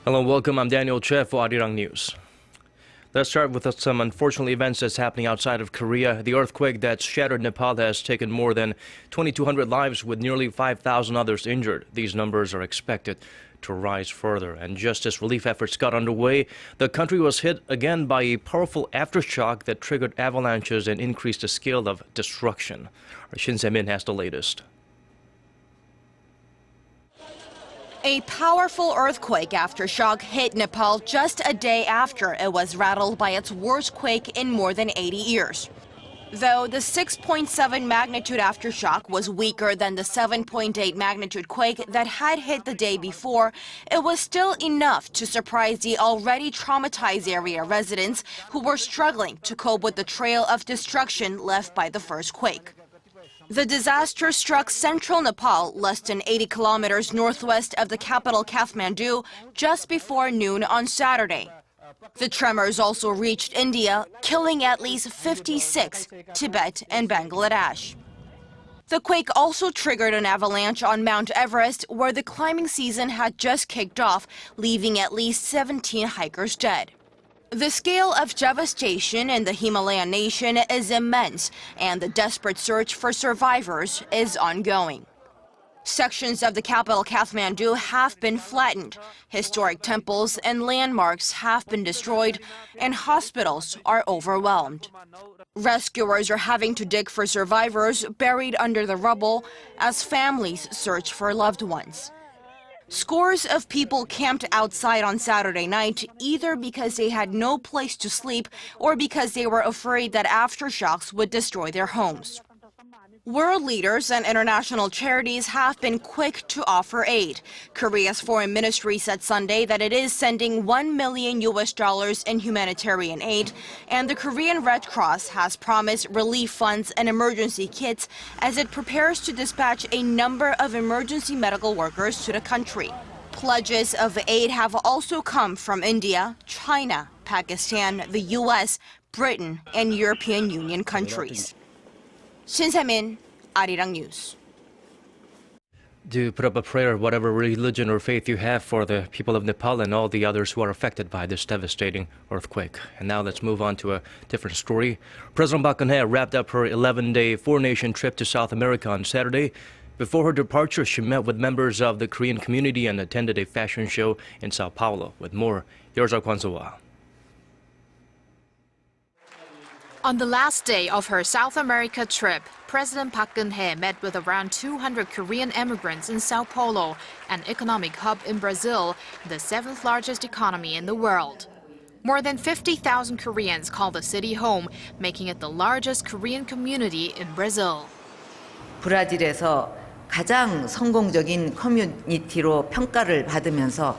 Hello, welcome. I'm Daniel Choy for Arirang News. Let's start with some unfortunate events that's happening outside of Korea. The earthquake that's shattered Nepal has taken more than 2,200 lives with nearly 5,000 others injured. These numbers are expected to rise further. And just as relief efforts got underway, the country was hit again by a powerful aftershock that triggered avalanches and increased the scale of destruction. Our Shin Se-min has the latest. A powerful earthquake aftershock hit Nepal just a day after it was rattled by its worst quake in more than 80 years. Though the 6.7 magnitude aftershock was weaker than the 7.8 magnitude quake that had hit the day before, it was still enough to surprise the already traumatized area residents who were struggling to cope with the trail of destruction left by the first quake. The disaster struck central Nepal, less than 80 kilometers northwest of the capital Kathmandu, just before noon on Saturday. The tremors also reached India, killing at least 56, Tibet and Bangladesh. The quake also triggered an avalanche on Mount Everest, where the climbing season had just kicked off, leaving at least 17 hikers dead. The scale of devastation in the Himalayan nation is immense, and the desperate search for survivors is ongoing. Sections of the capital Kathmandu have been flattened, historic temples and landmarks have been destroyed, and hospitals are overwhelmed. Rescuers are having to dig for survivors buried under the rubble as families search for loved ones. Scores of people camped outside on Saturday night, either because they had no place to sleep or because they were afraid that aftershocks would destroy their homes. World leaders and international charities have been quick to offer aid. Korea's foreign ministry said Sunday that it is sending $1 million in humanitarian aid, and the Korean Red Cross has promised relief funds and emergency kits as it prepares to dispatch a number of emergency medical workers to the country. Pledges of aid have also come from India, China, Pakistan, the U.S., Britain, and European Union countries. Shin Se-min, Arirang News. Do put up a prayer, whatever religion or faith you have, for the people of Nepal and all the others who are affected by this devastating earthquake. And now let's move on to a different story. President Park Geun-hye wrapped up her 11-day four-nation trip to South America on Saturday. Before her departure, she met with members of the Korean community and attended a fashion show in Sao Paulo. With more, here's our Kwon So-wa. On the last day of her South America trip, President Park Geun-hye met with around 200 Korean immigrants in Sao Paulo, an economic hub in Brazil, the seventh largest economy in the world. More than 50,000 Koreans call the city home, making it the largest Korean community in Brazil. 브라질에서 가장 성공적인 커뮤니티로 평가를 받으면서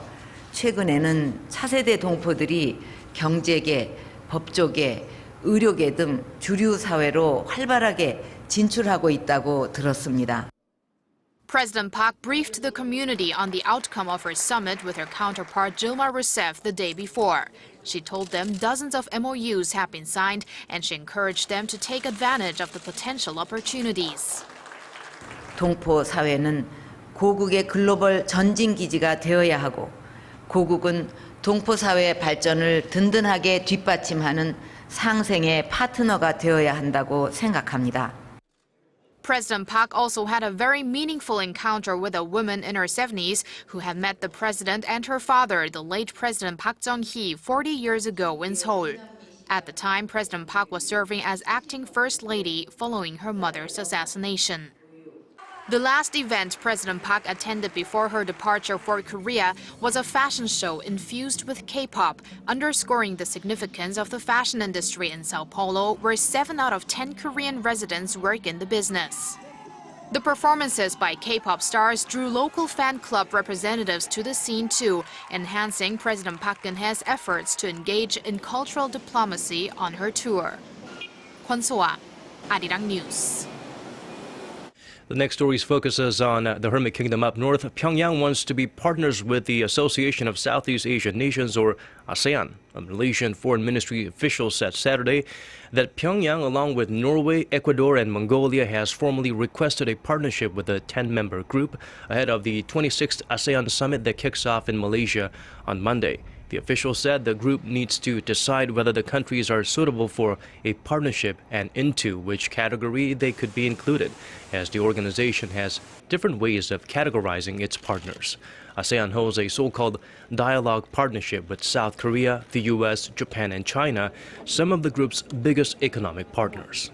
최근에는 차세대 동포들이 경제계, 법조계, 의료계 등 주류 사회로 활발하게 진출하고 있다고 들었습니다. President Park briefed the community on the outcome of her summit with her counterpart Dilma Rousseff the day before. She told them dozens of MOUs have been signed, and she encouraged them to take advantage of the potential opportunities. 동포 사회는 고국의 글로벌 전진 기지가 되어야 하고, 고국은 동포 사회 발전을 든든하게 뒷받침하는 상생의 파트너가 되어야 한다고 생각합니다. President Park also had a very meaningful encounter with a woman in her 70s who had met the president and her father, the late President Park Chung-hee, 40 years ago in Seoul. At the time, President Park was serving as acting First Lady following her mother's assassination. The last event President Park attended before her departure for Korea was a fashion show infused with K-pop, underscoring the significance of the fashion industry in Sao Paulo, where 7 out of 10 Korean residents work in the business. The performances by K-pop stars drew local fan club representatives to the scene too, enhancing President Park Geun-hye's efforts to engage in cultural diplomacy on her tour. Kwon So-wa, Arirang News. The next story focuses on the Hermit Kingdom up north. Pyongyang wants to be partners with the Association of Southeast Asian Nations, or ASEAN. A Malaysian Foreign Ministry official said Saturday that Pyongyang, along with Norway, Ecuador and Mongolia, has formally requested a partnership with the 10-member group ahead of the 26th ASEAN summit that kicks off in Malaysia on Monday. The official said the group needs to decide whether the countries are suitable for a partnership and into which category they could be included, as the organization has different ways of categorizing its partners. ASEAN holds a so-called dialogue partnership with South Korea, the U.S., Japan and China, some of the group's biggest economic partners.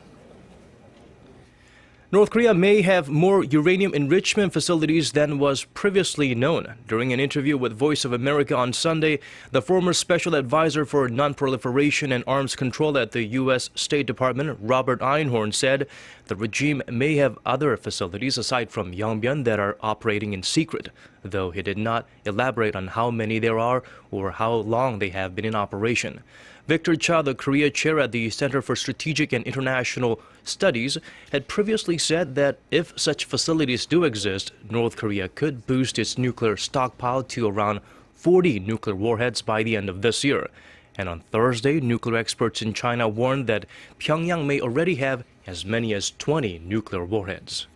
North Korea may have more uranium enrichment facilities than was previously known. During an interview with Voice of America on Sunday, the former special advisor for non-proliferation and arms control at the U.S. State Department, Robert Einhorn, said the regime may have other facilities aside from Yongbyon that are operating in secret, though he did not elaborate on how many there are or how long they have been in operation. Victor Cha, the Korea chair at the Center for Strategic and International Studies, had previously said that if such facilities do exist, North Korea could boost its nuclear stockpile to around 40 nuclear warheads by the end of this year. And on Thursday, nuclear experts in China warned that Pyongyang may already have as many as 20 nuclear warheads.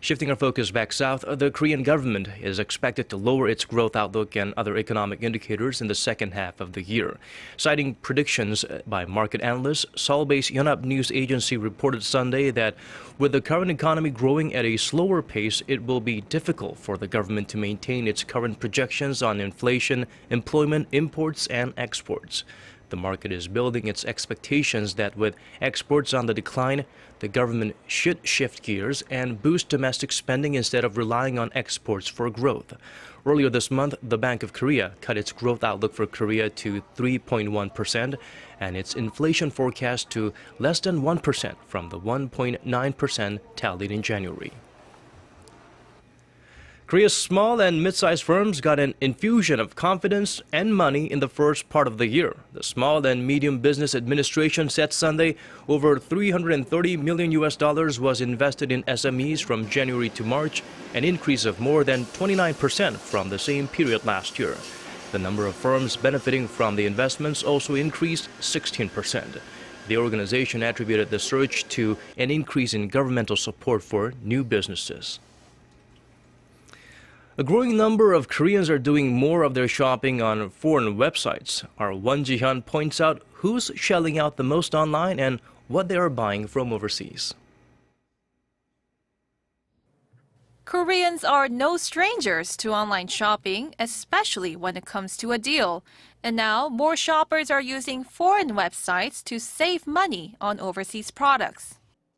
Shifting our focus back south, the Korean government is expected to lower its growth outlook and other economic indicators in the second half of the year. Citing predictions by market analysts, Seoul-based Yonhap News Agency reported Sunday that with the current economy growing at a slower pace, it will be difficult for the government to maintain its current projections on inflation, employment, imports, and exports. The market is building its expectations that with exports on the decline, the government should shift gears and boost domestic spending instead of relying on exports for growth. Earlier this month, the Bank of Korea cut its growth outlook for Korea to 3.1% and its inflation forecast to less than 1% from the 1.9% tallied in January. Korea's small and mid-sized firms got an infusion of confidence and money in the first part of the year. The Small and Medium Business Administration said Sunday over $330 million was invested in SMEs from January to March, an increase of more than 29% from the same period last year. The number of firms benefiting from the investments also increased 16%. The organization attributed the surge to an increase in governmental support for new businesses. A growing number of Koreans are doing more of their shopping on foreign websites. Our Won Ji-hyun points out who's shelling out the most online and what they are buying from overseas. Koreans are no strangers to online shopping, especially when it comes to a deal. And now, more shoppers are using foreign websites to save money on overseas products.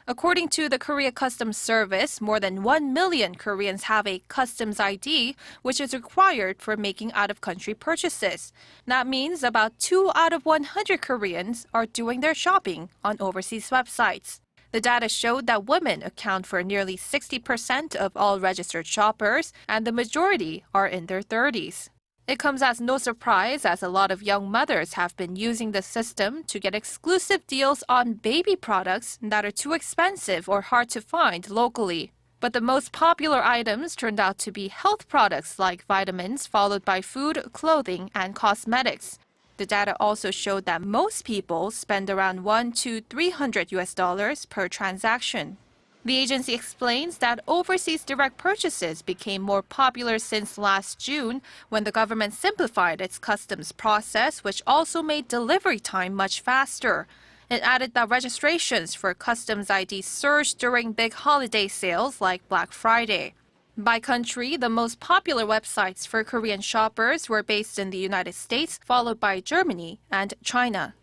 According to the Korea Customs Service, more than 1 million Koreans have a customs ID, which is required for making out-of-country purchases. That means about 2 out of 100 Koreans are doing their shopping on overseas websites. The data showed that women account for nearly 60% of all registered shoppers, and the majority are in their 30s. It comes as no surprise as a lot of young mothers have been using the system to get exclusive deals on baby products that are too expensive or hard to find locally. But the most popular items turned out to be health products like vitamins, followed by food, clothing, and cosmetics. The data also showed that most people spend around $100 to $300 per transaction. The agency explains that overseas direct purchases became more popular since last June when the government simplified its customs process, which also made delivery time much faster. It added that registrations for customs ID surged during big holiday sales like Black Friday. By country, the most popular websites for Korean shoppers were based in the United States, followed by Germany and China.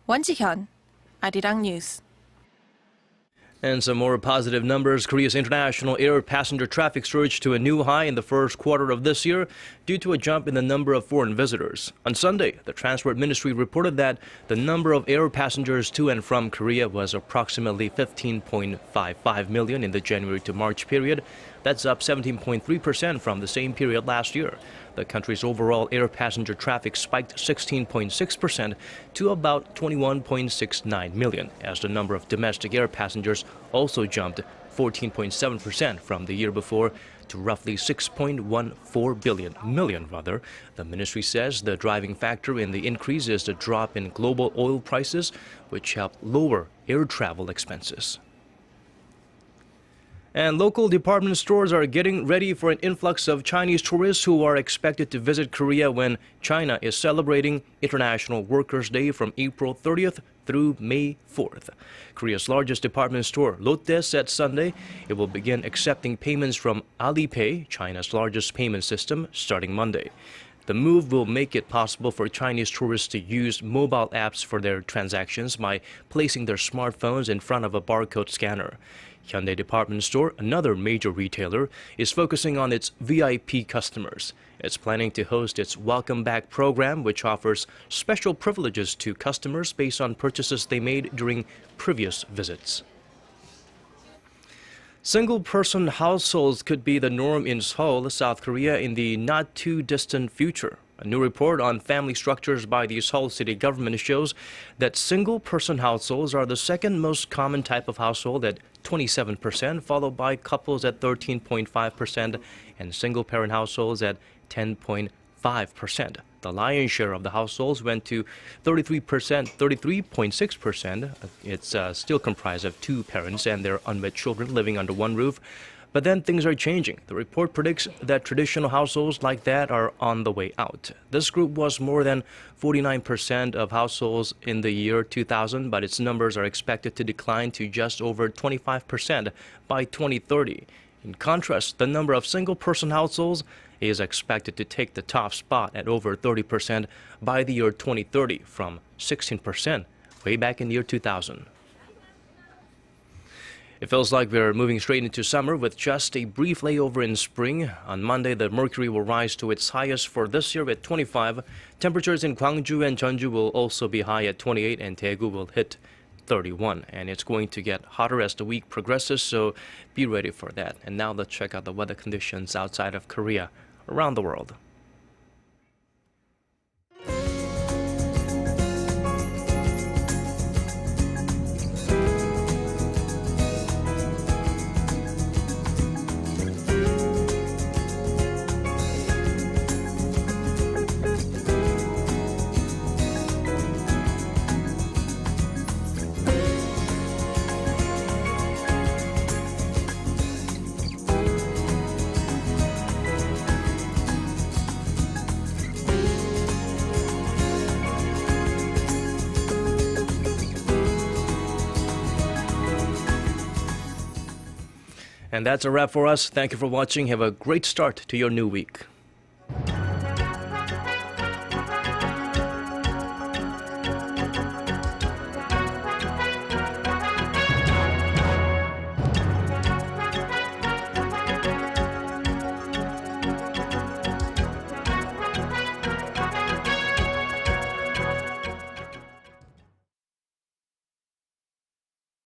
Won Ji-hyun, Arirang News. And some more positive numbers. Korea's international air passenger traffic surged to a new high in the first quarter of this year due to a jump in the number of foreign visitors. On Sunday, the Transport Ministry reported that the number of air passengers to and from Korea was approximately 15.55 million in the January to March period. That's up 17.3% from the same period last year. The country's overall air passenger traffic spiked 16.6% to about 21.69 million, as the number of domestic air passengers also jumped 14.7% from the year before to roughly 6.14 million. The ministry says the driving factor in the increase is the drop in global oil prices, which help lower air travel expenses. And local department stores are getting ready for an influx of Chinese tourists who are expected to visit Korea when China is celebrating International Workers' Day from April 30th through May 4th. Korea's largest department store, Lotte, said Sunday it will begin accepting payments from Alipay, China's largest payment system, starting Monday. The move will make it possible for Chinese tourists to use mobile apps for their transactions by placing their smartphones in front of a barcode scanner. Hyundai Department Store, another major retailer, is focusing on its VIP customers. It's planning to host its Welcome Back program, which offers special privileges to customers based on purchases they made during previous visits. Single-person households could be the norm in Seoul, South Korea in the not-too-distant future. A new report on family structures by the Seoul city government shows that single-person households are the second most common type of household at 27%, followed by couples at 13.5% and single-parent households at 10.5%. The lion's share of the households went to 33.6%. It's still comprised of two parents and their unwed children living under one roof. But then things are changing. The report predicts that traditional households like that are on the way out. This group was more than 49% of households in the year 2000, but its numbers are expected to decline to just over 25% by 2030. In contrast, the number of single-person households is expected to take the top spot at over 30% by the year 2030 from 16% way back in the year 2000. It feels like we're moving straight into summer with just a brief layover in spring. On Monday, the mercury will rise to its highest for this year at 25. Temperatures in Gwangju and Jeonju will also be high at 28, and Daegu will hit 31. And it's going to get hotter as the week progresses, so be ready for that. And now let's check out the weather conditions outside of Korea around the world. And that's a wrap for us. Thank you for watching. Have a great start to your new week.